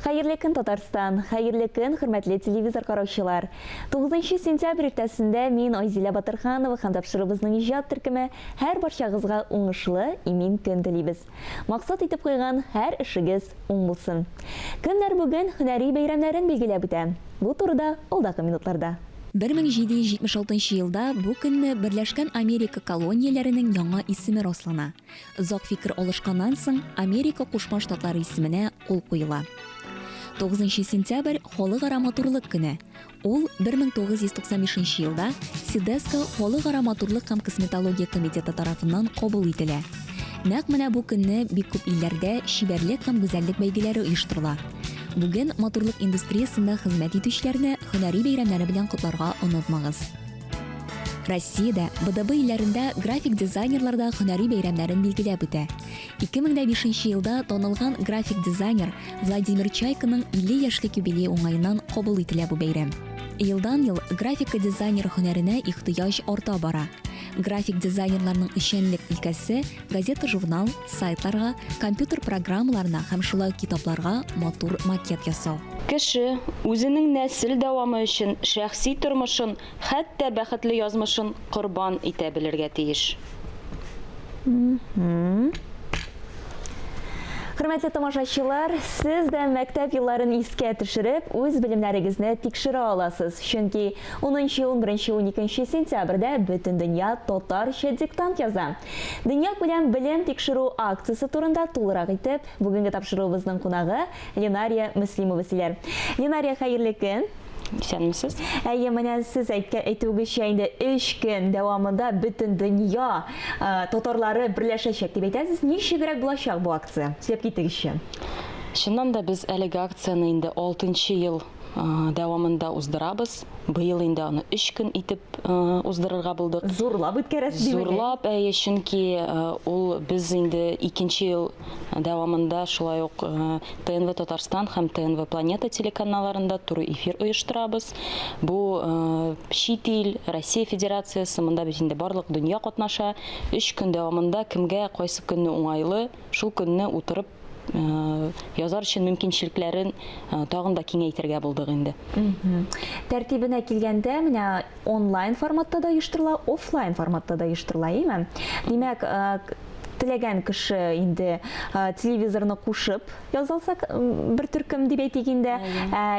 Хәерле көн, Татарстан, хәерле көн, хөрмәтле телевизор караучылар. 9 сентябрь иртәсендә мин Айзилә Батырханова һәм тапшырыбызның иҗат төркеме һәр барчагызга уңышлы, имин көн телибез. Максат итеп куйган һәр эшегез уң булсын. Көннәр бүген һөнәри бәйрәмнәрен билгеләп үтә. Бу турыда алдагы минутларда. 1776 елда бу көнне Берләшкән Америка колонияләренең яңа исеме раслана. Озак фикер алышканнан соң Америка Кушма Штатлары исеменә кул куела. 9 сентябрь халыкара матурлык көне. Ул 1995 елда СИДЕСКО халыкара матурлык һәм косметология комитеты тарафыннан кабул ителә. Нәкъ менә бу көнне бик күп илләрдә чибәрлек һәм гүзәллек бәйгеләре оештырыла. Бүген матурлык индустриясында хезмәт итүчеләрне һөнәри бәйрәмнәре белән котларга онытмагыз. Россиядә БДБ илләрендә график дизайнерларда һөнәри бәйрәмнәрен билгеләп үтә. 2005 елда танылган график дизайнер Владимир Чайканың 50 яшьлек юбилей уңаеннан кабул ителә бу бәйрәм. Елдан-ел графика дизайнер һөнәренә ихтыяҗ арта бара. График дизайнерларның эшчәнлек өлкәсе газета-журнал, сайтларга, компьютер программаларына һәм шулай китапларга матур макет ясау. Кеше үзенең нәсел дәвамы өчен шәхси тормышын, хәтта бәхетле язмышын корбан итә белергә тиеш. Хөрмәтле тамашачылар, сез дә мәктәп елларын искә төшереп, үз белемнәрегезне тикшерә аласыз. Чөнки 10-11-12 сентябрьдә бөтен дөнья татарча диктант яза. Дөнья күләм белем тикшерү акциясе турында тулырак итеп, бүгенге тапшыруыбызның кунагы Ленария Мөслимова сөйләр. Ленария, хәерле көн. Исәнмесез? Әйе, менә сез әйтүегезчә инде 3 көн дәвамында бөтен дөнья татарлары берләшәчәк дип әйтәсез. Ничегрәк булачак бу акция? Сөйләп китегезче. Чыннан да без әлеге акцияны инде 6-нчы ел дәвамында уздырабыз. Быел инде аны 3 көн итеп уздырырга булдык. Зурлап үткәрәсез дип. Зурлап, чөнки ул без инде 2нче ел дәвамында шулай ук ТНВ Татарстан һәм ТНВ Планета телеканалларында туры эфир оештырабыз. Бу чит ил, Россия Федерациясы, монда без инде барлык дөнья катнаша. 3 көн дәвамында кемгә кайсы көнне уңайлы, шул көнне утырып язар өчен мөмкинчелекләрен тагын да киңәйтергә булдык инде. Тәртибенә килгәндә, менә онлайн форматта да оештырыла, офлайн форматта да оештырыла, әйме? Димәк, теләгән кеше инде телевизорны кушып язалсак бер төркем дип әйтик инде,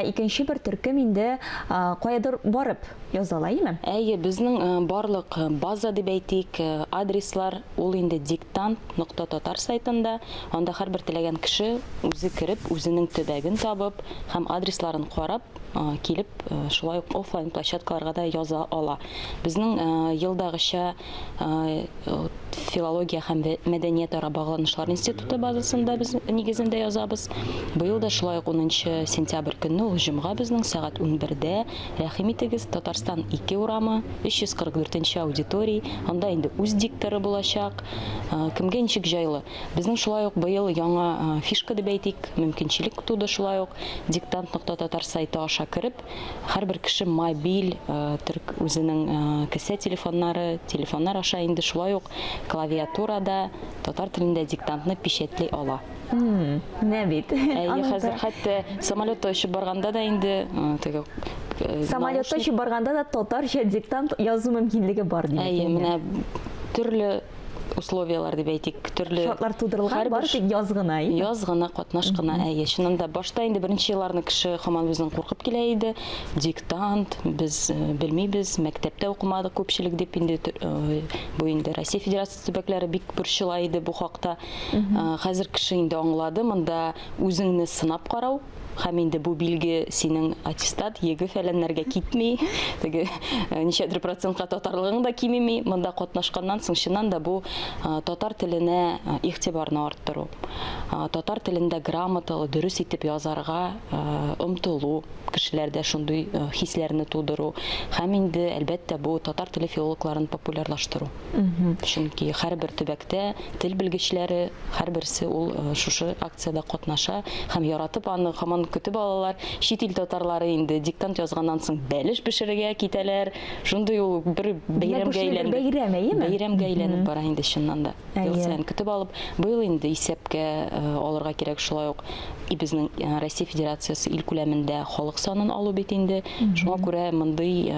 икенче бер төркем инде каядыр барып язала, әйме? Әйе, безнең барлык база дип әйтик, адреслар ул инде диктант.татар сайтында. Анда һәрбер теләгән кеше үзе кереп, үзенең төбәген табып һәм адресларын карап килеп, шулай ук офлайн площадкаларга да яза ала. Безнең елдагыча филология һәм мәдәният ара багланышлар институты базасында без нигезендә язабыз. Быел да шулай ук 10 сентябрь көнне ул җомга безнең сәгать 11дә рәхим итегез, Татарстан 2 урамы, 344 аудитория. Анда инде үз дикторы булачак. Кемгә ничек җайлы. Безнең шулай ук быел яңа фишка дип әйтик, мөмкинчелек туды шулай ук диктант.татар сайты аша кереп, һәрбер кеше мобиль үзенең кесә телефоннар аша инде шулай ук клавиатурада татар телендә диктантны печатьли ала. Менә бит. Хәзер хәтта самолетта очып барганда да инде самолетта очып барганда да татарча диктант язу мөмкинлеге бар дип. Менә төрле условиялар дип әйтик, төрле шартлар тудырылган, бар тик язгына. Язгына, катнашкына, чынында башта инде беренче елларны кеше һаман үзенең куркып килә иде. Диктант, без белмибез, мәктәптә укымадык күпчелек дип инде бу инде Россия Федерациясе төбәкләре бик борчыла иде бу хакта. Хәзер кеше инде аңлады, монда үзеңне сынап карау һәм инде бу билге синең аттестат, еге фәләннәргә китми, теге ничәдер процентка татарлыгың да кимеми, монда катнашканнан соң чыннан да бу татар теленә игътибарны арттыру. Татар телендә грамоталы, дөрес итеп язарга омтылу, кешеләрдә шундый хисләрне тудыру һәм инде әлбәттә бу татар теле филологларын популярлаштыру. Чөнки һәрбер төбәктә тел белгечләре һәрберсе ул шушы акциядә катнаша һәм яратып аны һаман шуны көтеп алалар. Чит ил татарлары инде диктант язганнан соң бәлеш пешерергә китәләр. Шундый ул бер бәйрәмгә әйләнеп. Бәйрәмгә әйләнеп бара инде чыннан да. Ел саен көтеп алып, быел инде исәпкә алырга кирәк шулай ук. Безнең Россия Федерациясы ил күләмендә халык санын алу бит инде. Шуңа күрә мондый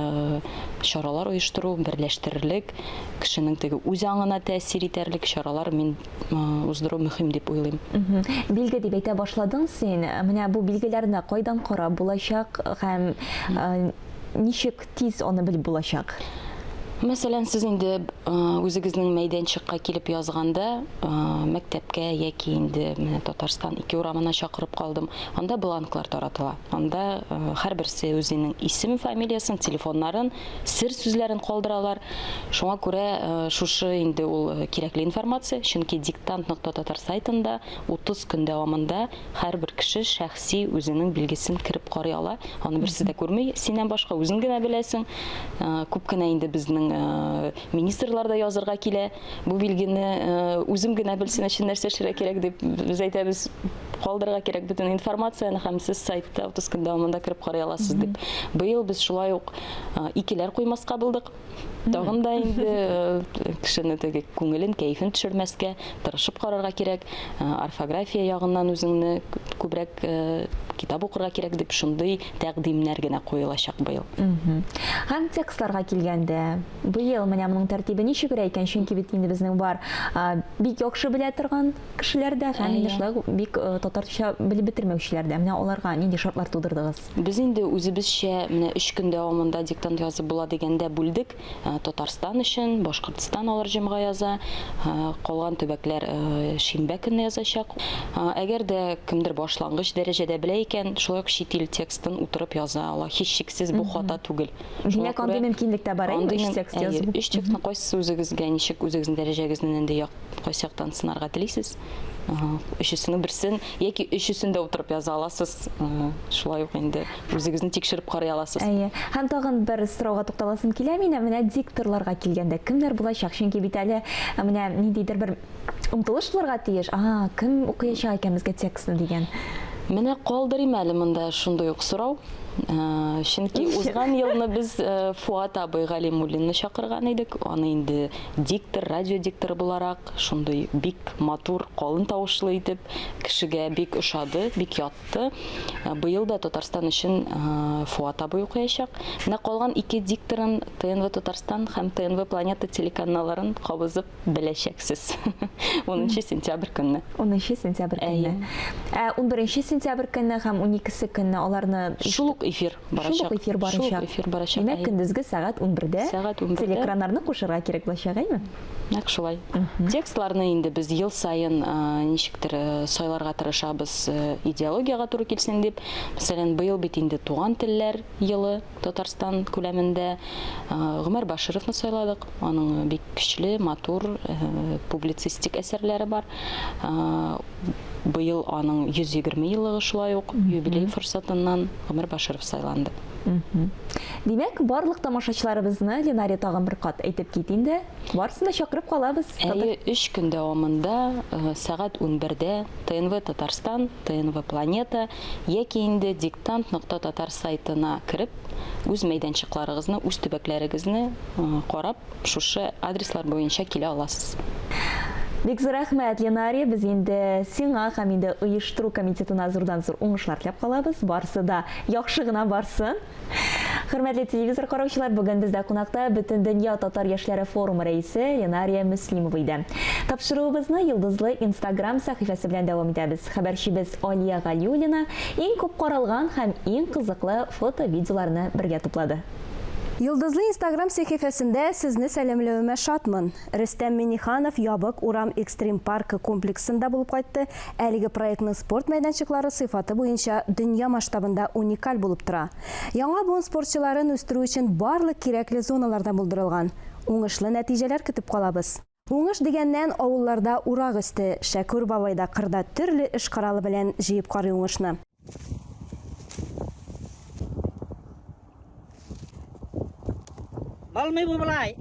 чаралар оештыру, берләштерерлек, кешенең теге үз аңына тәэсир итәрлек чаралар мин уздыру мөһим дип уйлыйм. Билге дип әйтә башладың син. Менә бу билгеләрне кайдан карап булачак һәм ничек тиз аны белеп булачак? Мәсәлән, сез инде үзегезнең мәйданчыкка килеп язганда, мәктәпкә яки инде менә Татарстан 2 урамына чакырып калдым. Анда бланклар таратыла. Анда һәрберсе үзенең исем, фамилиясын, телефоннарын, сер сүзләрен калдыралар. Шуңа күрә шушы инде ул кирәкле информация, чөнки диктант.татар сайтында 30 көн дәвамында һәрбер кеше шәхси үзенең билгесен кирип карый ала. Аны берсе дә күрми, синнән башка үзең генә беләсең. Күп кенә инде безнең министрлар да язырга килә. Бу билгене үзем генә белсен өчен нәрсә эшләргә кирәк дип без әйтәбез. Калдырырга кирәк бөтен информацияны һәм сез сайтта 30 көн дәвамында кирип карый аласыз дип. Быел без шулай ук икеләр куймаска булдык. Тагын да инде кешене теге күңелен, кайфын төшермәскә тырышып карарга кирәк. Орфография ягыннан үзеңне күбрәк китап укырга кирәк дип шундый тәкъдимнәр генә куелачак быел. Һәм текстларга килгәндә, быел менә моның тәртибе ничегрәк икән? Чөнки бит инде безнең бар бик яхшы белә торган кешеләр дә һәм инде шулай бик татарча белеп бетермәүчеләр дә. Менә аларга нинди шартлар тудырдыгыз? Без инде үзебезчә менә 3 көн дәвамында диктант язып була дигәндә бүлдек. Татарстан өчен, Башкортстан алар җомга яза, калган төбәкләр шимбә көнне язачак. Әгәр дә кемдер башлангыч дәрәҗәдә белә икән, шулай ук чит ил текстын утырып яза ала. Һич шиксез бу хата түгел. Димәк, андый мөмкинлек тә бар инде текст язып. Эш текстны кайсы үзегезгә ничек үзегезнең дәрәҗәгезнең инде кайсы яктан сынарга телисез? Өчесенең берсен яки өчесендә утырып яза аласыз. Шулай ук инде үзегезне тикшереп карый аласыз. Һәм тагын бер сорауга тукталасым килә мине. Менә дикторларга килгәндә кемнәр булачак? Чөнки бит әле менә ниндидер бер омтылыш булырга тиеш. Кем укыячак икән безгә текстны дигән. Менә калдырыйм әле монда шундый ук сорау. Чөнки узган елны без Фуат абый Галимуллинны чакырган идек. Аны инде диктор, радио дикторы буларак, шундый бик матур, калын тавышлы итеп кешегә бик ошады, бик ятты. Быел да Татарстан өчен Фуат абый укыячак. Менә калган 2 дикторын ТНВ Татарстан һәм ТНВ Планета телеканалларын кабызып беләчәксез. 10 сентябрь көнне. 10 сентябрь көнне. 11 сентябрь көнне һәм 12 көнне аларны шул эфир барачак. Димәк, көндезге сәгать 11-дә телекраннарны кушырга кирәк булачак, әйме? Нәкъ шулай. Текстларны инде без ел сайын ничектер сайларга тырышабыз, идеологиягә туры килсен дип. Мәсәлән, быел бит инде туган телләр елы Татарстан күләмендә Гомәр Башировны сайладык. Аның бик көчле, матур публицистик әсәрләре бар. Быел аның 120 еллыгы шулай ук юбилей форсатыннан Гомәр Баширов сайланды. Димәк, барлык тамашачыларыбызны Ленария тагын бер кат әйтеп кит инде. Барсын да чакырып калабыз. 3 көн дәвамында сәгать 11-дә ТНВ Татарстан, ТНВ Планета яки инде диктант.татар сайтына кирип, үз мәйданчыкларыгызны, үз төбәкләрегезне карап, шушы адреслар буенча килә аласыз. Бик зур рәхмәт, Ленария. Без инде сиңа һәм инде оештыру комитетына зурдан зур уңышлар теләп калабыз. Барсы да яхшы гына барсын. Хөрмәтле телевизор караучылар, бүген бездә кунакта Бөтен дөнья татар яшьләре форумы рәисе Ленария Мөслимова иде. Тапшыруыбызны йолдызлы Instagram сәхифәсе белән дәвам итәбез. Хәбәрчебез Алия Галиуллина иң күп каралган һәм иң кызыклы фото-видеоларны бергә туплады. Йылдызлы Instagram сәхифәсендә сезне сәламләвемә шатмын. Рөстәм Миниханов ябык урам экстрим паркы комплексында булып кайтты. Әлеге проектның спорт мәйданчыклары сыйфаты буенча дөнья масштабында уникаль булып тора. Яңа буын спортчыларын үстерү өчен барлык кирәкле зоналарда булдырылган. Уңышлы нәтиҗәләр көтеп калабыз. Уңыш дигәннән авылларда урак өсте, Шәкүр бабайда кырда төрле эш каралы белән җыеп карый уңышны. Алмый бу булай.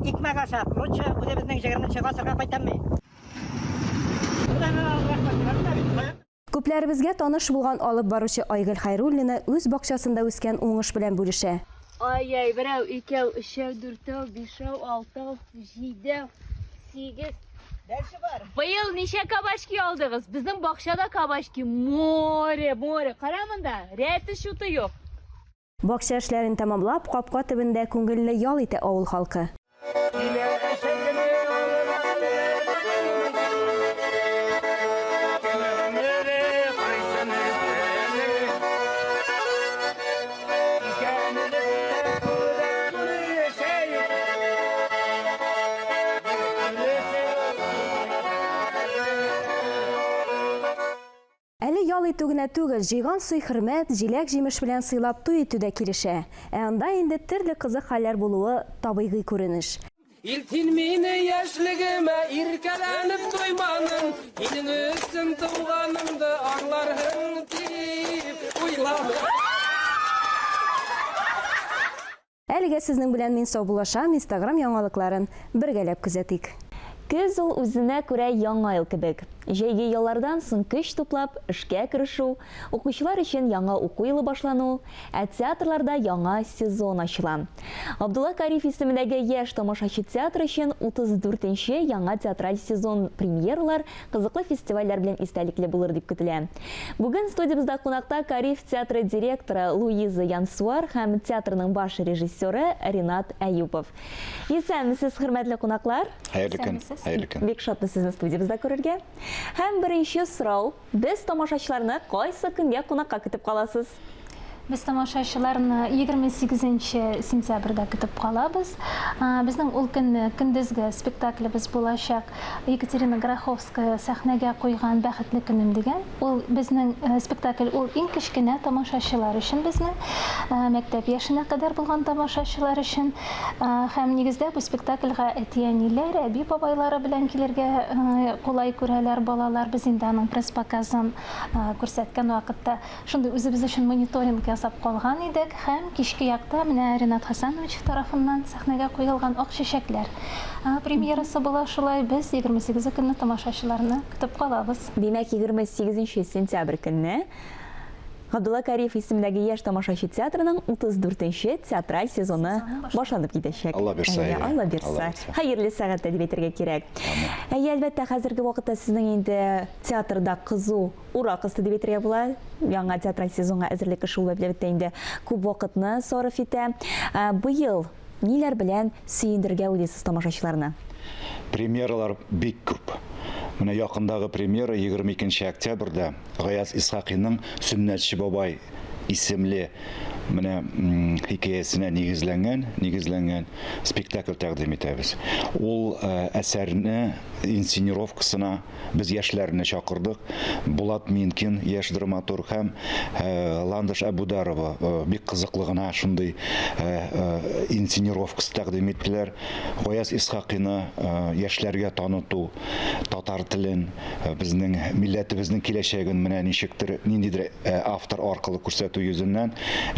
Икмәк ашап, лучше бүре безнең 20-нче гасырга кайтаммы. Күпләребезгә таныш булган алып баручы Айгөл Хайруллина үз бакчасында үскән уңыш белән бүлешә. Ай-яй, берәү, икәү, өчәү, дүртәү, бишәү, алтау, җидәү, сигез. Дальше бар. Быел ничә кабачки алдыгыз? Безнең бакчада кабачки море. Карамында, рәте шуты юк. Бакча эшләрен тәмамлап, капка төбендә күңелле ял итә авыл халкы. Әле ял итү генә түгел, җыйган сый-хөрмәт, җиләк-җимеш белән сыйлап туй итү дә килешә. Анда инде төрле кызык хәлләр булуы табигый күренеш. Илтин мине яшьлегемә иркәләнеп туйманың, һинең өчен туганымды аңларһың дип уйладым. Әлегә сезнең белән мин саубуллашам, Instagram яңалыкларын бергәләп күзәтик. Көз ул үзенә күрә яңа ел кебек. Җәйге яллардан соң көч туплап, эшкә керешү, укучылар өчен яңа уку елы башлану, ә театрларда яңа сезон ачыла. Абдулла Кариф исемендәге яшь тамашачы театр өчен 34-нче яңа театраль сезон премьералар, кызыклы фестивальләр белән истәлекле булыр дип көтелә. Бүген студиябызда кунакта Кариф театры директоры Луиза Янсуар һәм театрның баш режиссеры Ринат Әюпов. Исәнмесез, хөрмәтле кунаклар? Бик шатмы сезне студиябызда күрергә. Һәм беренче сорау, без тамашачыларны кайсы көнгә кунакка көтеп каласыз? Без тамашачыларны 28 сентябрьдә көтеп калабыз. Безнең ул көнне көндезге спектаклебез булачак. Екатерина Гроховская сәхнәгә куйган Бәхетле көнем дигән. Ул безнең спектакль, ул иң кечкенә тамашачылар өчен, безнең мәктәп яшенә кадәр булган тамашачылар өчен. Һәм нигездә бу спектакльгә әти-әниләр, әби-бабайлары белән килергә кулай күрәләр балалар. Без инде аның пресс-показын күрсәткән вакытта шундый үзебез өчен мониторинг ясап калган идек, һәм кичке якта менә Ринат Хасанович тарафыннан сәхнәгә куелган ак чәчәкләр премьерасы була. Шулай без 28 көнне тамашачыларны көтеп калабыз. Димәк, 28 сентябрь көнне Абдулла Кариф исемендәге яшь тамашачы театрының 34-нче театраль сезоны башланып китәчәк. Алла бирсә. Алла бирсә. Хәерле сәгатьтә дип әйтергә кирәк. Әлбәттә, хәзерге вакытта сезнең инде театрда кызу ура кысты дип әйтергә була. Яңа театраль сезонга әзерлек эше ул әлбәттә инде күп вакытны сарыф итә. Быел ниләр белән сөендергә уйлыйсыз тамашачыларны? Премьералар бик күп. Менә якындагы премьера 22 октябрьдә Гаяз Исхакыйның Сүннәтче бабай исемле менә хикәясенә нигезләнгән спектакль тәкъдим итәбез. Ул әсәрне инсценировкасына без яшьләрне чакырдык. Булат Минкин, яшь драматург, һәм Ландыш Әбударова бик кызыклы гына шундый инсценировкасы тәкъдим иттеләр. Гаяз Исхакыйны яшьләргә таныту, татар телен, безнең милләтебезнең киләчәген менә ничектер, ниндидер автор аркылы күрсәтү йөзеннән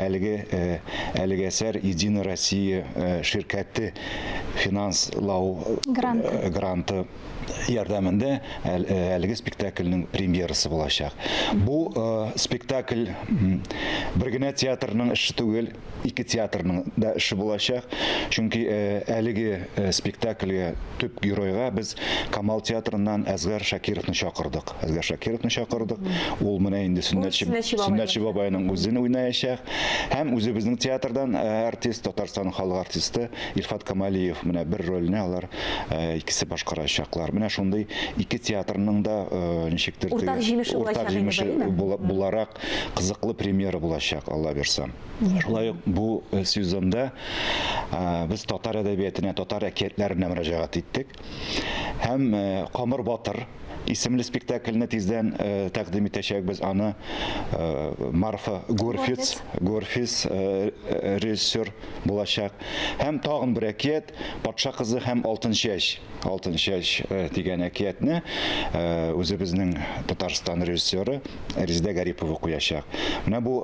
әлеге әсәр Единая Россия ширкәте финанслау гранты ярдәмендә әлеге спектакльнең премьерасы булачак. Бу спектакль бер генә театрның эше түгел, ике театрның да эше булачак. Чөнки әлеге спектакльгә төп геройга без Камал театрыннан Әзгәр Шакировны чакырдык. Ул менә инде Сүннәтче бабайның үзен уйнаячак. Һәм үзебезнең театрдан артист, Татарстан халык артисты Илфат Камалиев менә бер рольне алар икесе башкарачаклар. Менә шундый ике театрның да ничектер уртак җимеше буларак кызыклы премьера булачак, Алла бирсә. Шулай ук бу сезонда без татар әдәбиятына, татар әкиятләренә мөрәҗәгать иттек. Һәм Камыр Батыр исемле спектакльне тиздән тәкъдим итәчәкбез. Аны Марфа Горфиц режиссер булачак. Һәм тагын бер әкият Патша кызы һәм Алтын чәч дигән әкиятне үзебезнең Татарстан режиссеры Резидә Гарипова куячак. Менә бу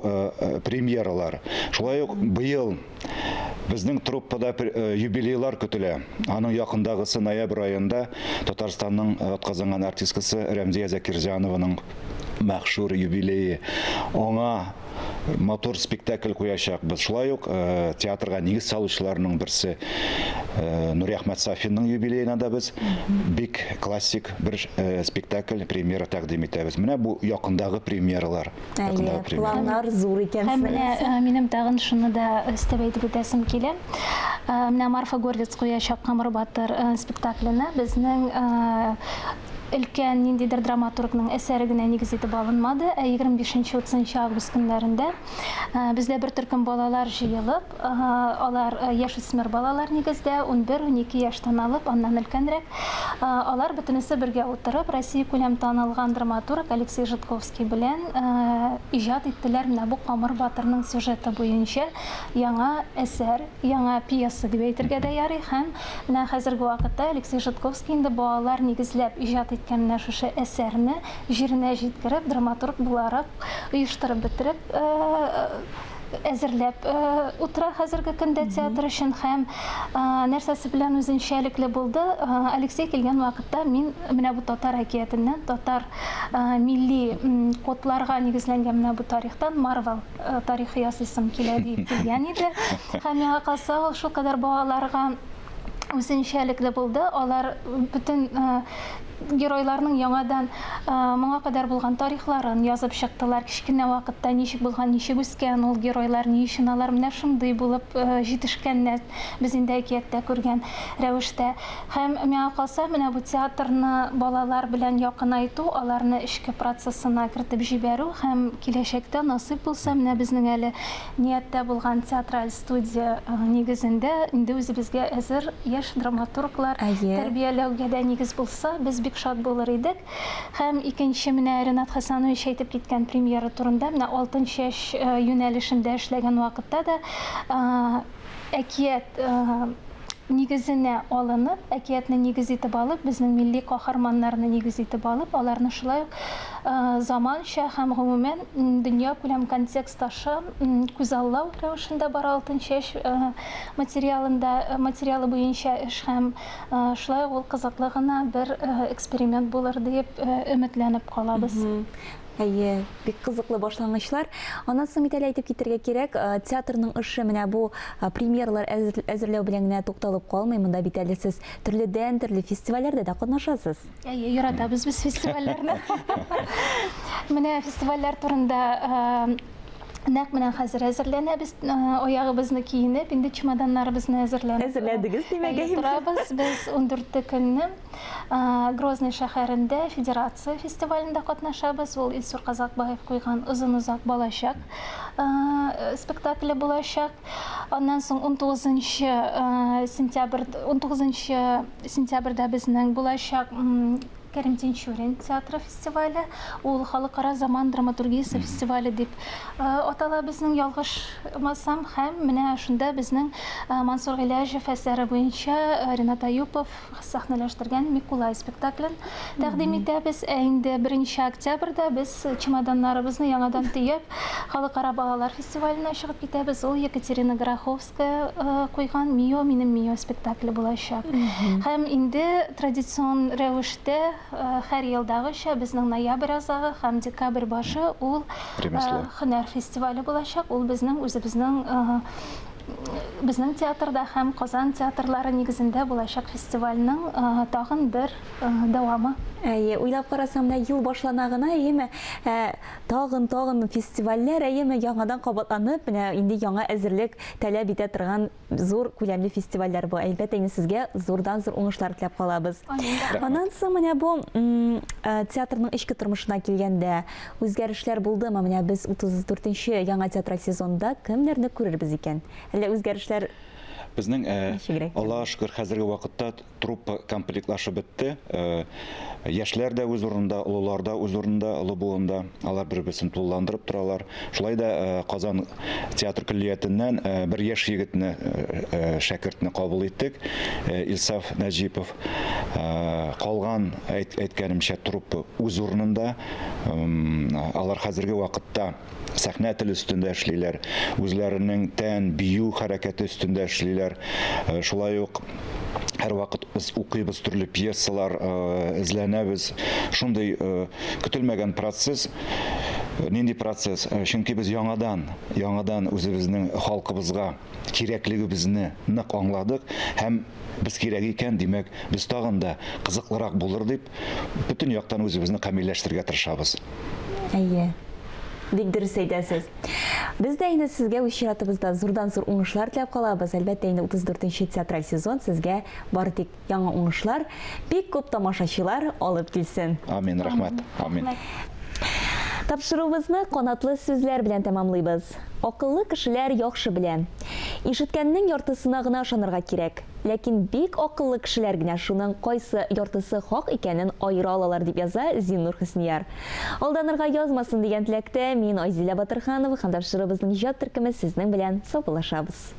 премьералар. Шулай ук быел безнең труппада юбилейлар көтелә. Аның якындагысы ноябрь аенда Татарстанның атказанган артисткасы Рәмзия Закирҗанованың мәхшур юбилейі. Оңа мотор спектакль қояшақпыз. Шулай ук театрға негіз салушыларының бірсі Нури Ахмад Сафинның юбилейіне да біз бик классик бір спектакль премьера тәқдим етеміз. Менә бу якындағы премьералар. Планнар зур икән. Һәм менә минем тагын шуны да өстәп әйтеп үтәсем килә. Менә Марфа Горлиц куячак Камыр Батыр спектакленә безнең өлкән ниндидер драматургның әсәре генә нигез итеп алынмады. 25-30 август көннәрендә бездә бер төркем балалар җыелып, алар яшүсмер балалар нигездә 11-12 яшьтән алып, аннан өлкәнрәк, алар бөтенесе бергә утырып, Россия күләм танылган драматург Алексей Житковский белән иҗат иттеләр менә бу Камыр Батырның сюжеты буенча яңа әсәр, яңа пьеса дип әйтергә дә ярый. Һәм менә хәзерге вакытта Алексей Житковский инде балалар нигезләп иҗат иткәннә шушы әсәрне җиренә җиткереп, драматург буларак оештырып бетереп, әзерләп утыра хәзерге көндә театр өчен. Һәм нәрсәсе белән үзенчәлекле булды. Алексей килгән вакытта мин менә бу татар әкиятеннән, татар милли кодларга нигезләнгән менә бу тарихтан Марвел тарихы ясыйсым килә дип килгән иде. Һәм миңа калса ул шулкадәр балаларга үзенчәлекле булды. Алар бүтән геройларның яңадан моңа кадәр булган тарихларын язып чыктылар. Кичкенә вакытта ничек булган, ничек үскән ул геройлар, ни өчен алар менә шундый булып җитешкәннәр, без инде әкияттә күргән рәвештә. Һәм миңа калса, менә бу театрны балалар белән якынайту, аларны эчке процессына кертеп җибәрү һәм киләчәктә насыйп булса, менә безнең әле нияттә булган театраль студия нигезендә инде үзебезгә әзер яшь драматурглар тәрбияләүгә дә нигез булса, без бик шат булыр идек. Һәм икенче менә Ренат Хәсәнович әйтеп киткән премьера турында, менә Алтын чәч юнәлешендә эшләгән вакытта да әкият нигезенә алынып, әкиятне нигез итеп алып, безнең милли каһарманнарны нигез итеп алып, аларны шулай заманча һәм гомумән дөнья күләм контекст аша күзаллау рәвешендә бара Алтын чәч материалы буенча эш. Һәм шулай ул кызыклы гына бер эксперимент булыр дип өметләнеп калабыз. Әйе, бик кызыклы башлангычлар. Аннан соң митәлә әйтеп китәргә кирәк, театрның эше менә бу премьералар әзерләү белән генә тукталып калмый. Монда бит әле сез төрле фестивальләрдә дә катнашасыз. Әйе, яратабыз без фестивальләрне. Менә фестивальләр турында нәкъ менә хәзер әзерләнәбез, аягыбызны киенеп, инде чемоданнарыбызны әзерләдегез димәгән. Торабыз без 14 көнне Грозный шәһәрендә Федерация фестивалендә катнашабыз. Ул Илсур Казакбаев куйган Озын-узак балачак спектакле булачак. Аннан соң 19 сентябрьдә безнең булачак Кәрим Тинчурин театры фестивале, ул халыкара заман драматургиясе фестивале дип атала безнең ялгышмасам. Һәм менә шунда безнең Мансур Гыйләҗев әсәре буенча Ренат Аюпов сәхнәләштергән Микулай спектаклен тәкъдим итәбез. Инде 1 октябрьдә без чемоданнарыбызны яңадан төяп халыкара балалар фестиваленә чыгып китәбез. Ул Екатерина Гроховская куйган Мио, минем Мио спектакле булачак. Һәм инде традицион рәвештә һәр елдагыча безнең ноябрь азагы һәм декабрь башы ул һөнәр фестивале булачак. Ул безнең театрда һәм Казан театрлары нигезендә булачак фестивальнең тагын бер дәвамы. Әйе, уйлап карасам, менә ел башлана гына, әйеме, тагын фестивальләр, әйеме, яңадан кабатланып, менә инде яңа әзерлек таләп итә торган зур күләмле фестивальләр бу. Әлбәттә, сезгә зурдан-зур уңышлар теләп калабыз. Аннан соң менә бу театрның эчке тормышына килгәндә үзгәрешләр булдымы? Менә без 34-нче яңа театраль сезонда кемнәрне күрербез икән? Әллә үзгәрешләр Безнең Аллаһка шөкер хәзерге вакытта труппа комплектлашып бетте. Яшьләр дә үз урынында, олылар да үз урынында, олы буында, алар бер-берсен тулыландырып торалар. Шулай да Казан театр көллиятеннән бер яшь егетне, шәкертне кабул иттек. Илсаф Нәҗипов. Калган әйткәнемчә труппа үз урынында. Алар хәзерге вакытта сәхнә теле өстендә эшлиләр, үзләренең тән, бию хәрәкәте өстендә эшлиләр. Шулай ук һәр вакыт Без укыйбыз, төрле пьесалар эзләнәбез. Шундый көтелмәгән процесс. Нинди процесс? Чөнки без яңадан үзебезнең халкыбызга кирәклегебезне нык аңладык һәм без кирәк икән, димәк, без тагын да кызыклырак булыр дип, бөтен яктан үзебезне камилләштерергә тырышабыз. Әйе. Бик дөрес әйтәсез. Без дә инде сезгә үз чиратыбызда зурдан-зур уңышлар теләп калабыз. Әлбәттә, инде 34-нче театраль сезон сезгә бары тик яңа уңышлар, бик күп тамашачылар алып килсен. Амин, рәхмәт. Амин. Тапшыруыбызны канатлы сүзләр белән тәмамлыйбыз. Акыллы кешеләр яхшы белә. Ишеткәннең яртысына гына ышанырга кирәк. Ләкин бик акыллы кешеләр генә шуның кайсы яртысы хак икәнен аера алалар дип яза Зиннур Хөснияр. Алданырга язмасын дигән теләктә мин Айзилә Батырханова һәм тапшыруыбызның иҗат төркеме сезнең белән саубуллашабыз.